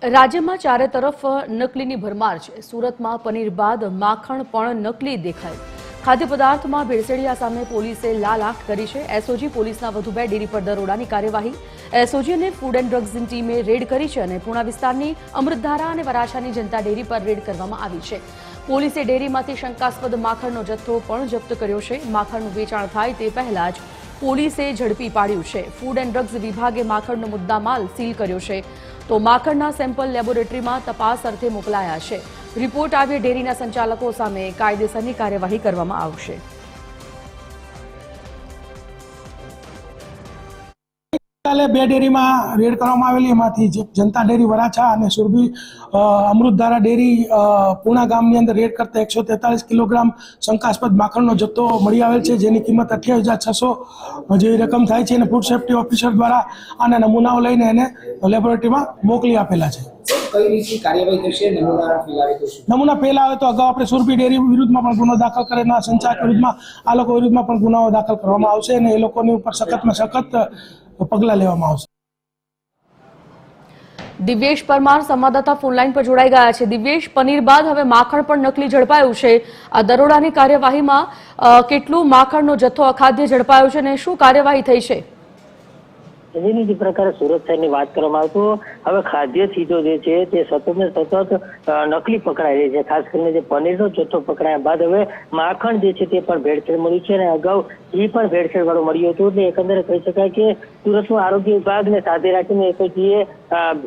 રાજ્યમાં ચારે તરફ નકલીની ભરમાર છે। સુરતમાં પનીર બાદ માખણ પણ નકલી દેખાય। ખાદ્ય પદાર્થમાં ભેળસેળિયા સામે પોલીસે લાલ આંખ કરી છે। એસઓજી પોલીસના વધુ 2 ડેરી પર દરોડાની કાર્યવાહી। એસઓજી અને ફૂડ એન્ડ ડ્રગ્સની ટીમે રેડ કરી છે અને પૂર્ણા વિસ્તારની અમૃતધારા અને વરાછાની જનતા ડેરી પર રેડ કરવામાં આવી છે। પોલીસે ડેરીમાંથી શંકાસ્પદ માખણનો જથ્થો પણ જપ્ત કર્યો છે। માખણનું વેચાણ થાય તે પહેલા જ પોલીસે ઝડપી પાડ્યું છે। ફૂડ એન્ડ ડ્રગ્સ વિભાગે માખણનો મુદ્દામાલ સીલ કર્યો છે તો માખણના સેમ્પલ લેબોરેટરીમાં તપાસ અર્થે મોકલાયા છે। રિપોર્ટ આવે ડેરીના સંચાલકો સામે કાયદેસરની કાર્યવાહી કરવામાં આવશે। કાલે 2 ડેરીમાં રેડ કરવામાં આવેલી, એમાંથી જનતા ડેરી વરાછા અને સુરભી અમૃતધારા ડેરી પૂણા ગામની અંદર રેડ કરતા 143 કિલોગ્રામ શંકાસ્પદ માખણનો જથ્થો મળી આવેલ છે, જેની કિંમત 28,600 જેવી રકમ થાય છે અને ફૂડ સેફ્ટી ઓફિસર દ્વારા આના નમૂનાઓ લઈને એને લેબોરેટરીમાં મોકલી આપેલા છે। કઈ રીતે કાર્યવાહી થશે? નમૂના ફેલ આવે તો અગાઉ આપણે સુરભી ડેરી વિરુદ્ધમાં પણ ગુનો દાખલ કરેલા, સંચાલક વિરુદ્ધમાં આ લોકો વિરુદ્ધમાં પણ ગુનાઓ દાખલ કરવામાં આવશે અને એ લોકોની ઉપર સખતમાં સખત પગલાં લેવામાં આવશે। દિવ્યેશ પરમાર સંવાદદાતા ફોનલાઈન પર જોડાઈ ગયા છે। દિવ્યેશ, પનીર બાદ હવે માખણ પણ નકલી ઝડપાયું છે। આ દરોડાની કાર્યવાહીમાં કેટલું માખણનો જથ્થો અખાદ્ય ઝડપાયો છે અને શું કાર્યવાહી થઈ છે? જેની જે પ્રકારે સુરત શહેરની વાત કરવામાં આવે તો હવે ખાદ્ય ચીજો જે છે તે સતત ને સતત નકલી પકડાઈ રહી છે। ખાસ કરીને જે પનીરનો જથ્થો પકડાયા બાદ હવે માખણ જે છે તે પણ ભેળસેળ મળ્યું છે અને અગાઉ એ પણ ભેળસેળ વાળું મળ્યું હતું। એટલે એકંદરે કહી શકાય કે સુરતનું આરોગ્ય વિભાગને સાથે રાખીને એસઓજીએ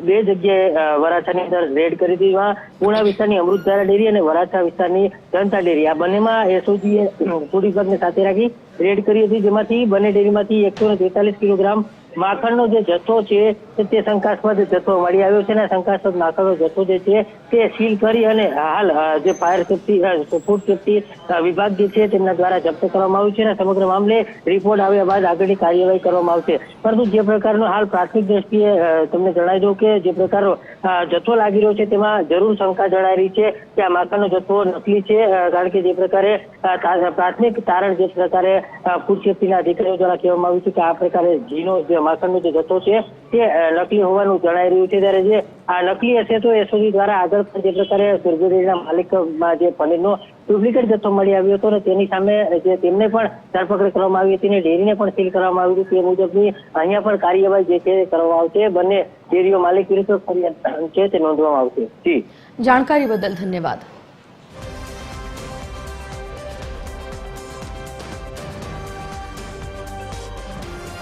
2 જગ્યાએ વરાછાની અંદર રેડ કરી હતી। એમાં પૂણા વિસ્તારની અમૃતધારા ડેરી અને વરાછા વિસ્તારની જનતા ડેરી, આ બંનેમાં એસઓજીએ ફૂડ વિભાગને સાથે રાખી રેડ કરી હતી, જેમાંથી બંને ડેરીમાંથી 143 કિલોગ્રામ માખણનો જે જથ્થો છે તે શંકાસ્પદ જથ્થો મળી આવ્યો છે અને શંકાસ્પદ માખણનો જથ્થો જે છે તે સીલ કરી અને હાલ જે ફાયર સેફ્ટી ફૂડ સેફ્ટી વિભાગ જે છે તેમના દ્વારા જપ્ત કરવામાં આવ્યું છે અને સમગ્ર મામલે રિપોર્ટ આવ્યા બાદ આગળની કાર્યવાહી કરવામાં આવશે। પરંતુ જે પ્રકારનો હાલ પ્રાથમિક દ્રષ્ટિએ તમને જણાવી દઉં કે જે પ્રકારનો જથ્થો લાગી રહ્યો છે તેમાં જરૂર શંકા જણાઈ રહી છે કે આ માખણનો જથ્થો નકલી છે, કારણ કે જે પ્રકારે પ્રાથમિક તારણ જે પ્રકારે ફૂડ સેફ્ટીના અધિકારીઓ દ્વારા કહેવામાં આવ્યું છે કે આ પ્રકારે ઘીનો માખણનો જે જથ્થો છે તે નકલી હોવાનું જણાઈ રહ્યું છે। ત્યારે જે આ નકલી હશે તો એસઓજી દ્વારા આગળ પણ જે પ્રકારે સુરભીના માલિકમાં જે પનીરનો ડુપ્લિકેટ જથ્થો મળી આવ્યો હતો ને તેની સામે જે તેમને પણ ધરપકડ કરવામાં આવી હતી અને ડેરીને પણ સીલ કરવામાં આવી હતી, તે મુજબની અહીંયા પણ કાર્યવાહી જે છે કરવામાં આવશે। બંને ડેરીઓ માલિક વિરુદ્ધ ફરિયાદ છે તે નોંધવામાં આવશે। જી, જાણકારી બદલ ધન્યવાદ।